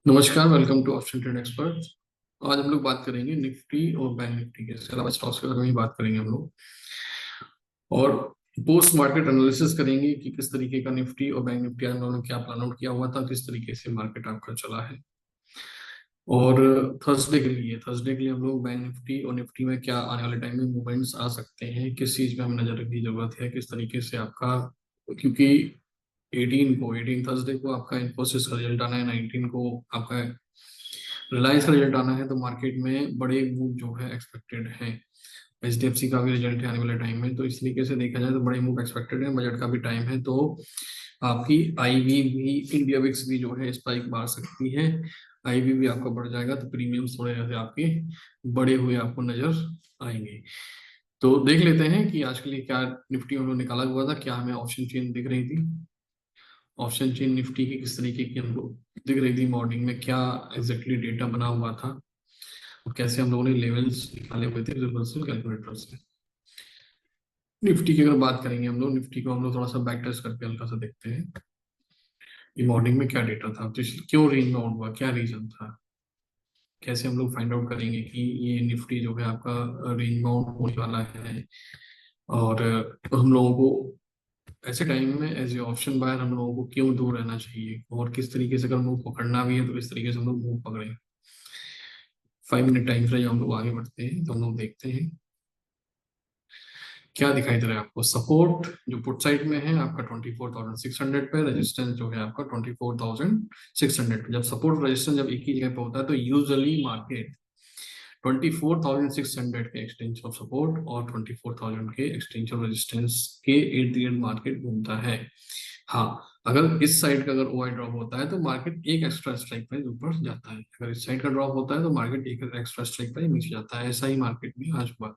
नमस्कार, welcome to option trade expert. आज हम लोग बात करेंगे निफ्टी और बैंक निफ्टी के, इसके अलावा स्टॉक्स के बारे में भी बात करेंगे हम लोग, और पोस्ट मार्केट एनालिसिस करेंगे कि किस तरीके का निफ्टी और बैंक निफ्टी हम लोगों ने क्या प्लान आउट किया हुआ था, किस तरीके से मार्केट आपका चला है। और थर्सडे के लिए हम लोग बैंक निफ्टी और निफ्टी में क्या आने वाले टाइम में मूवमेंट्स आ सकते हैं, किस चीज में हमें नजर रखने की जरूरत है, किस तरीके से आपका, क्योंकि 18 थर्सडे को आपका इन्फोसिस का रिजल्ट आना है, 19 को आपका रिलायंस का रिजल्ट आना है, तो मार्केट में बड़े मूव जो है एक्सपेक्टेड है। एचडीएफसी का भी रिजल्ट है आने वाले टाइम में, तो इस तरीके से देखा जाए तो बड़े मूव एक्सपेक्टेड है, बजट का भी टाइम है, तो आपकी आईवी भी, इंडिया विक्स भी जो है स्पाइक मार सकती है। आईवी भी आपका बढ़ जाएगा, तो प्रीमियम्स थोड़े ऐसे आपके बड़े हुए आपको नजर आएंगे। तो देख लेते हैं कि आज के लिए क्या निफ्टी में निकाला हुआ था, क्या हमें ऑप्शन चेन दिख रही थी, ऑप्शन चेन निफ्टी की किस तरीके की हमको दिख रही थी, मॉर्निंग में क्या एग्जैक्टली डेटा बना हुआ था, और कैसे हम लोगों ने लेवल्स निकाले हुए थे रिवर्सल कैलकुलेटर से। निफ्टी की अगर बात करेंगे हम लोग, निफ्टी को हम लोग थोड़ा सा बैक टेस्ट करके हल्का सा देखते हैं कि मॉर्निंग में क्या डेटा था, तो क्यों रेंज बाउंड हुआ, क्या रीजन था, कैसे हम लोग फाइंड आउट करेंगे कि ये निफ्टी जो है आपका रेंज बाउंड होने वाला है। और हम लोगों को ऐसे टाइम में एज ए ऑप्शन बायर हम लोगों को क्यों दूर रहना चाहिए, और किस तरीके से अगर मूव पकड़ना भी है तो किस तरीके से हम लोग मूव पकड़े। 5 मिनट टाइम फ्रेम हम लोग आगे बढ़ते हैं, तो हम लोग देखते हैं क्या दिखाई दे रहा है आपको। सपोर्ट जो पुट साइड में है आपका 24,600 पे, रेजिस्टेंस जो है आपका 24,600 पे। जब सपोर्ट रेजिस्टेंस जब एक ही जगह पे होता है तो यूजुअली मार्केट 24,600 के एक्सटेंशन ऑफ सपोर्ट और 24,000 के एक्सटेंशन ऑफ रेजिस्टेंस के इर्द गिर्द मार्केट घूमता है। हाँ, अगर इस साइड का अगर ओआई ड्रॉप होता है तो मार्केट एक एक्स्ट्रा स्ट्राइक प्राइस ऊपर जाता है, अगर इस साइड का ड्रॉप होता है तो मार्केट एक एक्स्ट्रा स्ट्राइक प्राइस नीचे जाता है। ऐसा ही मार्केट में आज हुआ।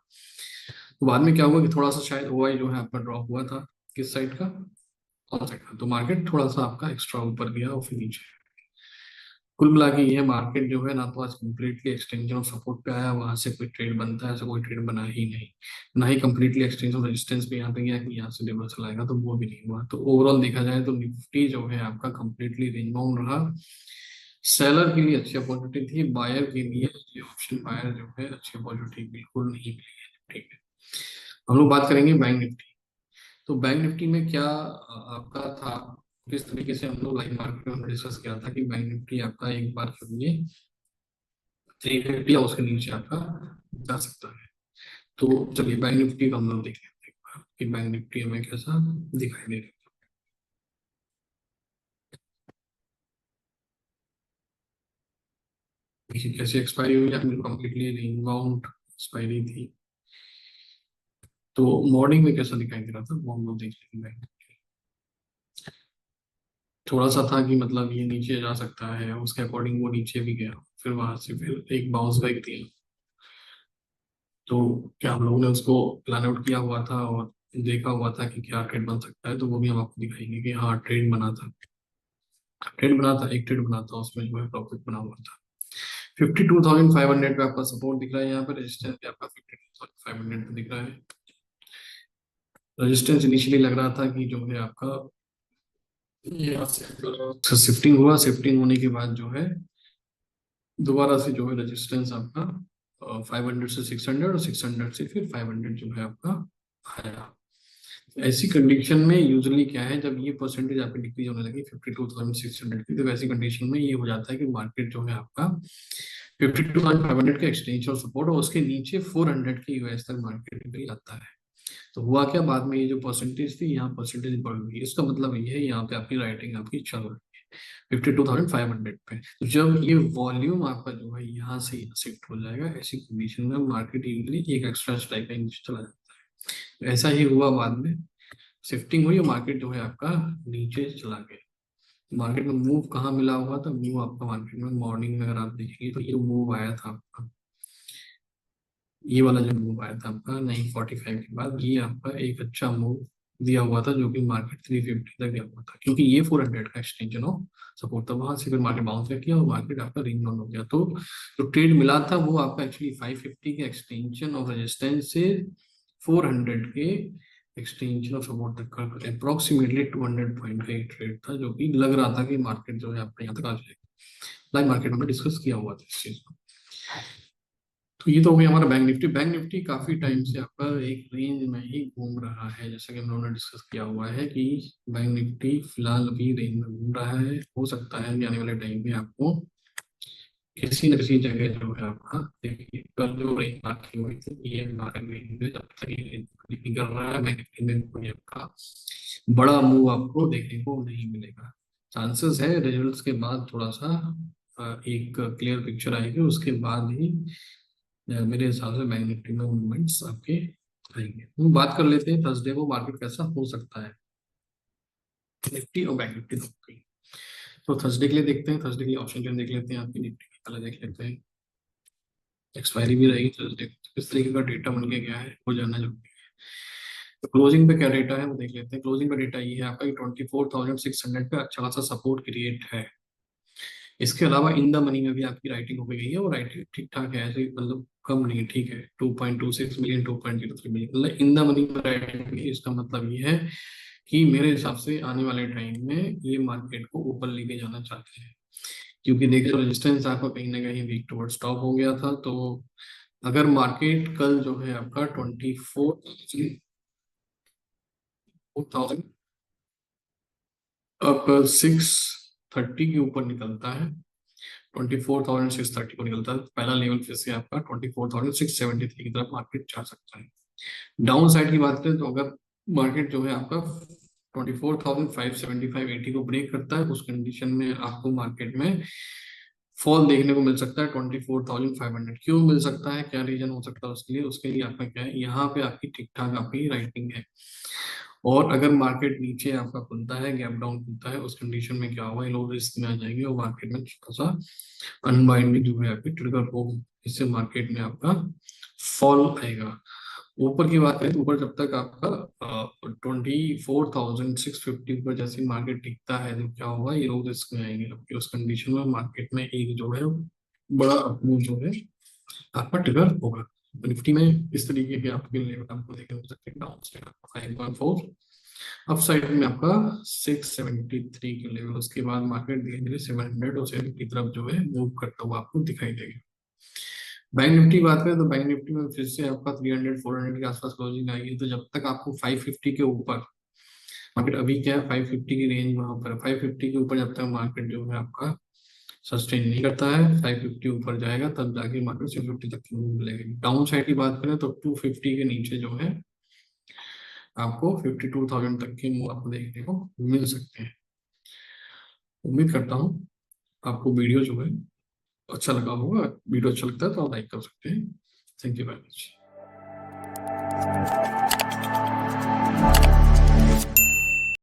तो बाद में क्या हुआ कि थोड़ा सा शायद ओआई जो है आपका ड्रॉप हुआ था, किस साइड का, ऑन साइड का, तो मार्केट थोड़ा सा आपका एक्स्ट्रा ऊपर गया और फिर नीचे। कुल मिला के ये मार्केट जो है ना तो आज कम्प्लीटली एक्सटेंशन ऑफ सपोर्ट पे आया, वहां से कोई ट्रेड बनता है, ऐसा कोई ट्रेड बना ही नहीं, ना ही कम्प्लीटली एक्सटेंशन ऑफ रेजिस्टेंस पे यहाँ पे गया कि यहाँ से रिवर्सल आएगा, तो वो भी नहीं हुआ। तो ओवरऑल देखा जाए तो निफ्टी जो है आपका कम्प्लीटली रेंज बाउंड रहा। सेलर के लिए अच्छी अपॉर्चुनिटी थी, बायर के लिए ऑप्शन बायर जो है अच्छी अपॉर्चुनिटी बिल्कुल नहीं मिली है। ठीक है, हम लोग बात करेंगे बैंक निफ्टी। तो बैंक निफ्टी में क्या आपका था, किस तरीके से हम लोग लाइन मार्केट में डिस्कस किया था कि बैंक निफ्टी आपका एक बार जब ये 350 या उसके नीचे आपका जा सकता है। तो चलिए बैंक निफ्टी का हम लोग देख लेते हैं कि बैंक निफ्टी हमें कैसा दिखाई दे रहा है। देखिए कैसे एक्सपायरी हुई, कम्प्लीटली रेंज बाउंड एक्सपायरी थी। तो मॉर्निंग में कैसा दिखाई दे रहा था वो हम लोग देख लेंगे। बैंक थोड़ा सा था कि मतलब ये नीचे जा सकता है, उसके अकॉर्डिंग वो नीचे भी गया, फिर वहां से फिर एक बाउंस बैक दिया। तो क्या हम लोगों ने उसको प्लान आउट किया हुआ था और देखा हुआ था कि क्या ट्रेड बन सकता है, तो वो भी हम आपको दिखाएंगे कि हाँ ट्रेड बना था, एक ट्रेड बना था, उसमें जो है प्रॉफिट बना हुआ था। 52,500 पे आपका सपोर्ट दिख रहा है, यहाँ पे रेजिस्टेंस भी आपका 52,500 पे दिख रहा है। रेजिस्टेंस इनिशियली लग रहा था कि जो है आपका यहाँ से शिफ्टिंग हुआ, शिफ्टिंग होने के बाद जो है दोबारा से जो है रेजिस्टेंस आपका 500 से 600 और 600 से फिर 500 जो है आपका आया। ऐसी कंडीशन में यूजुअली क्या है, जब ये परसेंटेज आपकी डिक्रीज होने लगी 52,600 की, तो वैसी कंडीशन में ये हो जाता है कि मार्केट जो है आपका 52,500 के एक्सटेंशन सपोर्ट और उसके नीचे 400 के यूएस तक मार्केट भी आता है। तो हुआ क्या, बाद में ये जो परसेंटेज थी यहाँ परसेंटेज बढ़ गई, इसका मतलब ये है यहाँ पे आपकी राइटिंग आपकी चल रही है 52,500 पे। तो जब ये वॉल्यूम आपका जो है यहाँ से शिफ्ट हो जाएगा, ऐसी कंडीशन में मार्केट यूजली एक एक्स्ट्रा स्ट्राइक का नीचे चला जाता है। ऐसा ही हुआ, बाद में शिफ्टिंग हुई और मार्केट जो है आपका नीचे चला गया। मार्केट में मूव कहाँ मिला हुआ था, मूव आपका मार्केट में मॉर्निंग में अगर आप देखेंगे तो ये मूव आया था आपका, ये वाला जो मूव आया था आपका 9:45 के बाद, ये आपका एक अच्छा मूव दिया हुआ था, जो कि मार्केट 350 तक गया हुआ था, क्योंकि ये 400 का एक्सटेंशन ऑफ सपोर्ट था। वहां से फिर मार्केट बाउंस बैक किया और मार्केट आपका रिंग डाउन हो गया। तो जो ट्रेड मिला था वो आपका एक्चुअली 550 के एक्सटेंशन ऑफ रेजिस्टेंस से 400 के एक्सटेंशन ऑफ सपोर्ट तक का अप्रोक्सीमेटली 200 पॉइंट का एक ट्रेड था, जो कि लग रहा था कि मार्केट जो है अपने यहाँ तक आ जाएगा। लाइव मार्केट हमने डिस्कस किया हुआ था इस चीज को। तो ये तो हो गया हमारा बैंक निफ्टी। बैंक निफ्टी काफी टाइम से आपका एक रेंज में ही घूम रहा है, जैसा कि हम लोगों ने डिस्कस किया हुआ है कि बैंक निफ्टी फिलहाल अभी रेंज में घूम रहा है। हो सकता है कि आने वाले टाइम में आपको किसी न किसी जगह जो है आपका, देखिए कल जो रेंज मार्क की हुई थी ये मार्केट रेंज में, जब तक ये रेंज नहीं कर रहा है बैंक निफ्टी में कोई आपका बड़ा मूव आपको देखने को नहीं मिलेगा। चांसेस है रिजल्ट्स के बाद थोड़ा सा एक क्लियर पिक्चर आएगी, उसके बाद ही मेरे हिसाब से बैंक निफ्टी में मूवमेंट्स आपके आएंगे। हम बात कर लेते हैं थर्सडे को मार्केट कैसा हो सकता है, निफ्टी और बैंक निफ्टी दोनों की। तो थर्सडे के लिए देखते हैं, थर्सडे के लिए ऑप्शन चेन देख लेते हैं, आपकी निफ्टी की पहले देख लेते हैं। एक्सपायरी भी रहेगी थर्सडे को, किस तरीके का डेटा बन के गया है वो जानना जरूरी है। तो क्लोजिंग पे क्या डेटा है वो देख लेते हैं। क्लोजिंग पे डेटा ये है आपका कि 24,600 पे अच्छा खासा सपोर्ट क्रिएट है। इसके अलावा इन द मनी में भी आपकी राइटिंग हो गई है, और राइटिंग ठीक ठाक है, ऐसे मतलब कम नहीं है, ठीक है। 2.26 मिलियन, 2.03 मिलियन, मतलब इन द मनी में राइटिंग। इसका मतलब ये है कि मेरे हिसाब से आने वाले टाइम में ये मार्केट को ऊपर लेके जाना चाहते हैं, क्योंकि देखिए रेजिस्टेंस आपका कहीं ना कहीं वीक टुवर्ड स्टॉप हो गया था। तो अगर मार्केट कल जो है आपका 24,000 अब 630 के ऊपर निकलता है, 24,630 को निकलता है, तो पहला लेवल फिर से आपका 24,673 की तरफ मार्केट जा सकता है। डाउन साइड की बात करें तो अगर मार्केट जो है आपका 24,575 80 को ब्रेक करता है, उस कंडीशन में आपको मार्केट में फॉल देखने को मिल सकता है 24,500। क्यों मिल सकता है, क्या रीजन हो सकता है उसके लिए? उसके लिए आपका क्या है, यहाँ पे आपकी ठीक ठाक आपकी राइटिंग है। और अगर मार्केट नीचे आपका खुलता है, गैप डाउन खुलता है, उस कंडीशन में क्या होगा, लो रिस्क में आ जाएंगे और मार्केट में छोटा सा अनबाइंडिंग जो है आपकी ट्रिगर होगी, इससे मार्केट में आपका फॉल आएगा। ऊपर की बात करें तो ऊपर जब तक आपका 24,650 पर जैसे मार्केट टिकता है तो क्या होगा, ये लोग रिस्क में आएंगे, आपकी उस कंडीशन में मार्केट में एक जो है बड़ा अपमूव जो है आपका ट्रिगर होगा। निफ्टी में इस तरीके के आपके लेवल आपको देखने को मिल सकते हैं। डाउन साइड 5.4, अप साइड में आपका 673 के लेवल, उसके बाद मार्केट धीरे धीरे 700 और 7 की तरफ जो है मूव करता हुआ आपको दिखाई देगा। बैंक निफ्टी की बात करें तो बैंक निफ्टी में फिर से आपका 300 400 के आसपास क्लोजिंग आई है। तो जब तक आपको 550 के ऊपर मार्केट, अभी क्या है 550 की रेंज वहां पर, 550 के ऊपर जब तक मार्केट जो है आपका सस्टेन नहीं करता है, 550 ऊपर जाएगा तब जाके मार्केट 650 तक की मूव मिलेगी। डाउन साइड की बात करें तो 250 के नीचे जो है आपको 52,000 तक की मूव आपको देखने को मिल सकते हैं। उम्मीद करता हूँ आपको वीडियो जो है अच्छा लगा होगा। वीडियो अच्छा लगता है तो आप लाइक कर सकते हैं। Thank you very much.